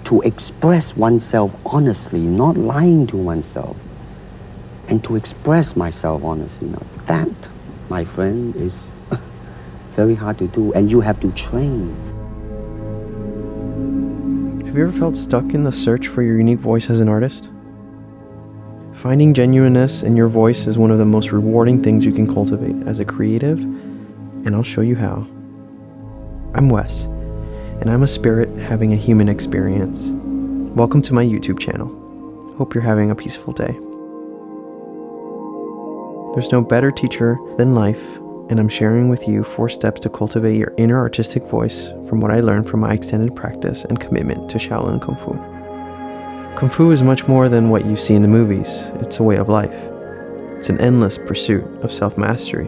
to express oneself honestly, not lying to oneself, and to express myself honestly. Now, that, my friend, is very hard to do, and you have to train. Have you ever felt stuck in the search for your unique voice as an artist? Finding genuineness in your voice is one of the most rewarding things you can cultivate as a creative, and I'll show you how. I'm Wes, and I'm a spirit having a human experience. Welcome to my YouTube channel. Hope you're having a peaceful day. There's no better teacher than life, and I'm sharing with you 4 steps to cultivate your inner artistic voice from what I learned from my extended practice and commitment to Shaolin Kung Fu. Kung Fu is much more than what you see in the movies. It's a way of life. It's an endless pursuit of self-mastery.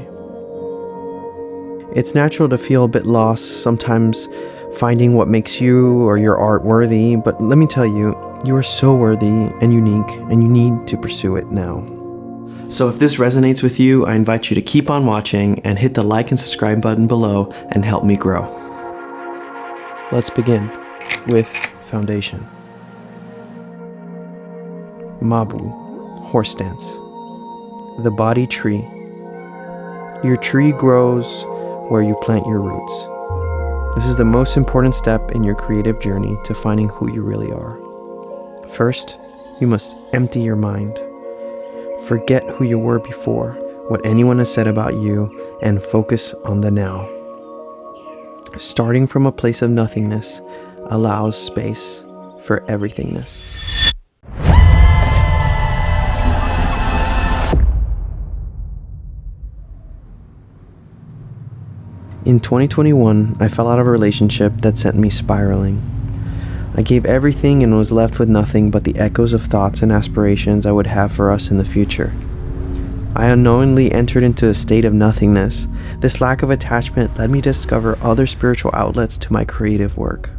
It's natural to feel a bit lost, sometimes finding what makes you or your art worthy, but let me tell you, you are so worthy and unique, and you need to pursue it now. So if this resonates with you, I invite you to keep on watching and hit the like and subscribe button below and help me grow. Let's begin with foundation. Mabu, horse stance. The body tree. Your tree grows where you plant your roots. This is the most important step in your creative journey to finding who you really are. First, you must empty your mind. Forget who you were before, what anyone has said about you, and focus on the now. Starting from a place of nothingness allows space for everythingness. In 2021, I fell out of a relationship that sent me spiraling. I gave everything and was left with nothing but the echoes of thoughts and aspirations I would have for us in the future. I unknowingly entered into a state of nothingness. This lack of attachment led me to discover other spiritual outlets to my creative work.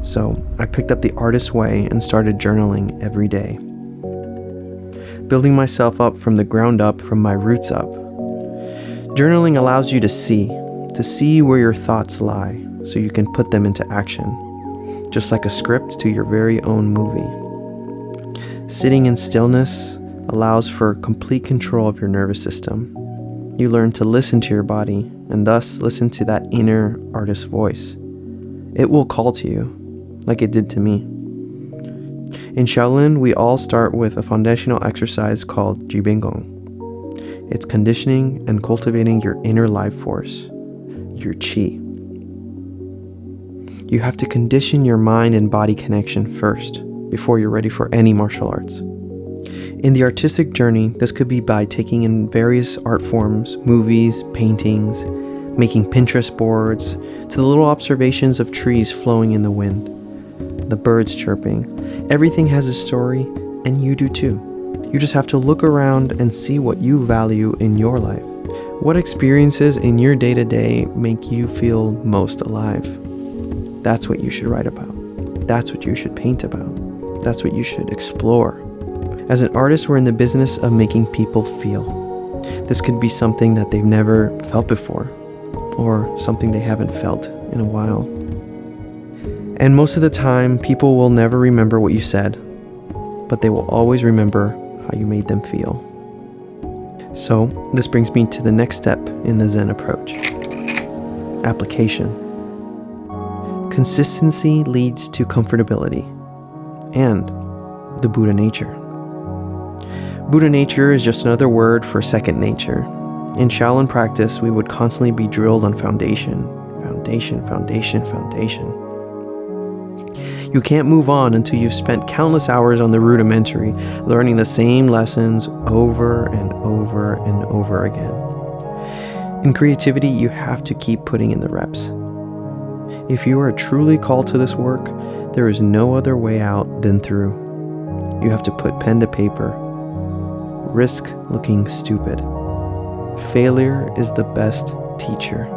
So I picked up the artist's way and started journaling every day. Building myself up from the ground up, from my roots up. Journaling allows you to see where your thoughts lie, so you can put them into action, just like a script to your very own movie. Sitting in stillness allows for complete control of your nervous system. You learn to listen to your body, and thus listen to that inner artist voice. It will call to you, like it did to me. In Shaolin, we all start with a foundational exercise called Jibingong. It's conditioning and cultivating your inner life force, your qi. You have to condition your mind and body connection first, before you're ready for any martial arts. In the artistic journey, this could be by taking in various art forms, movies, paintings, making Pinterest boards, to the little observations of trees flowing in the wind, the birds chirping. Everything has a story, and you do too. You just have to look around and see what you value in your life. What experiences in your day-to-day make you feel most alive? That's what you should write about. That's what you should paint about. That's what you should explore. As an artist, we're in the business of making people feel. This could be something that they've never felt before, or something they haven't felt in a while. And most of the time, people will never remember what you said, but they will always remember how you made them feel. So, this brings me to the next step in the Zen approach. Application. Consistency leads to comfortability and the Buddha nature. Buddha nature is just another word for second nature. In Shaolin practice, we would constantly be drilled on foundation. You can't move on until you've spent countless hours on the rudimentary, learning the same lessons over and over and over again. In creativity, you have to keep putting in the reps. If you are truly called to this work, there is no other way out than through. You have to put pen to paper. Risk looking stupid. Failure is the best teacher.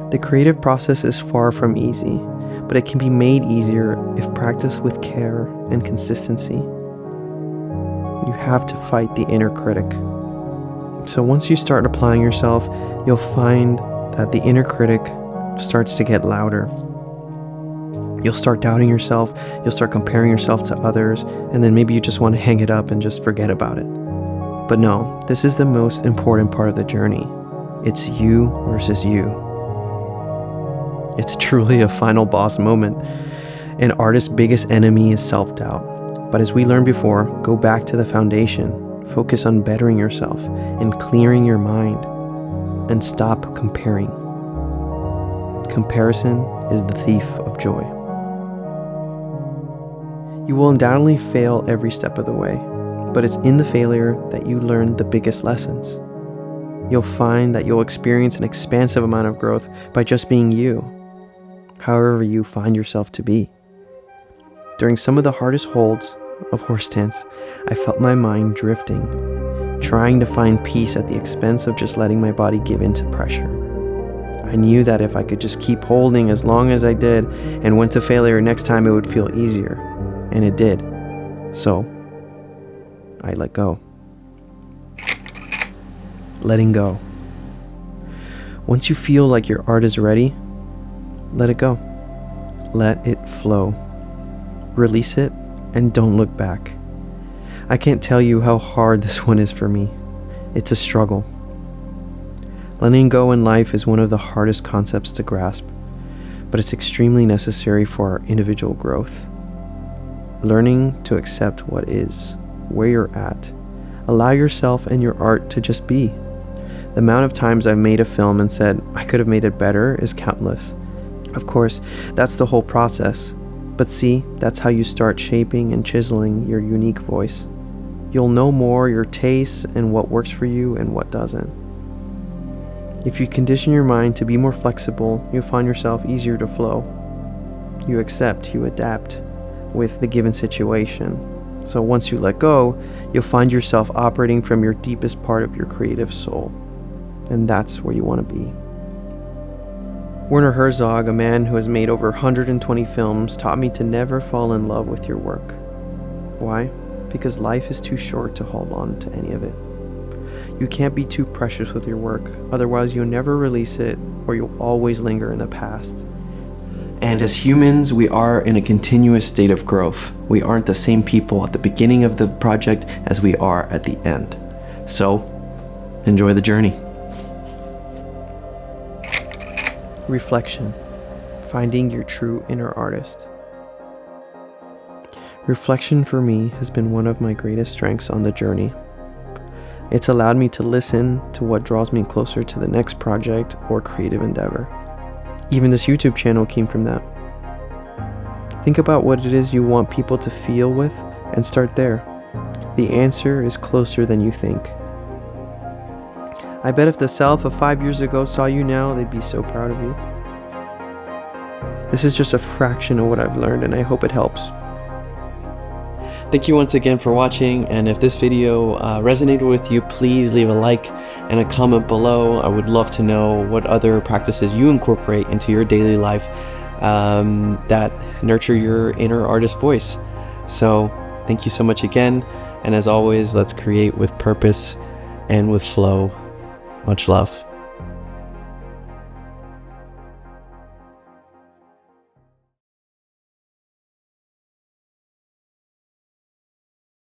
The creative process is far from easy, but it can be made easier if practiced with care and consistency. You have to fight the inner critic. So once you start applying yourself, you'll find that the inner critic starts to get louder. You'll start doubting yourself, you'll start comparing yourself to others, and then maybe you just want to hang it up and just forget about it. But no, this is the most important part of the journey. It's you versus you. It's truly a final boss moment. An artist's biggest enemy is self-doubt. But as we learned before, go back to the foundation. Focus on bettering yourself and clearing your mind. And stop comparing. Comparison is the thief of joy. You will undoubtedly fail every step of the way, but it's in the failure that you learn the biggest lessons. You'll find that you'll experience an expansive amount of growth by just being you, however you find yourself to be. During some of the hardest holds of horse stance, I felt my mind drifting, trying to find peace at the expense of just letting my body give in to pressure. I knew that if I could just keep holding as long as I did and went to failure next time, it would feel easier. And it did. So, I let go. Letting go. Once you feel like your art is ready, let it go. Let it flow. Release it and don't look back. I can't tell you how hard this one is for me. It's a struggle. Letting go in life is one of the hardest concepts to grasp, but it's extremely necessary for our individual growth. Learning to accept what is, where you're at. Allow yourself and your art to just be. The amount of times I've made a film and said, I could have made it better is countless. Of course, that's the whole process. But see, that's how you start shaping and chiseling your unique voice. You'll know more your tastes and what works for you and what doesn't. If you condition your mind to be more flexible, you'll find yourself easier to flow. You accept, you adapt with the given situation. So once you let go, you'll find yourself operating from your deepest part of your creative soul. And that's where you want to be. Werner Herzog, a man who has made over 120 films, taught me to never fall in love with your work. Why? Because life is too short to hold on to any of it. You can't be too precious with your work, otherwise you'll never release it or you'll always linger in the past. And as humans, we are in a continuous state of growth. We aren't the same people at the beginning of the project as we are at the end. So, enjoy the journey. Reflection. Finding your true inner artist. Reflection for me has been one of my greatest strengths on the journey. It's allowed me to listen to what draws me closer to the next project or creative endeavor. Even this YouTube channel came from that. Think about what it is you want people to feel with and start there. The answer is closer than you think. I bet if the self of 5 years ago saw you now, they'd be so proud of you. This is just a fraction of what I've learned, and I hope it helps. Thank you once again for watching, and if this video resonated with you, please leave a like and a comment below. I would love to know what other practices you incorporate into your daily life that nurture your inner artist voice. So thank you so much again, and as always, let's create with purpose and with flow. Much love.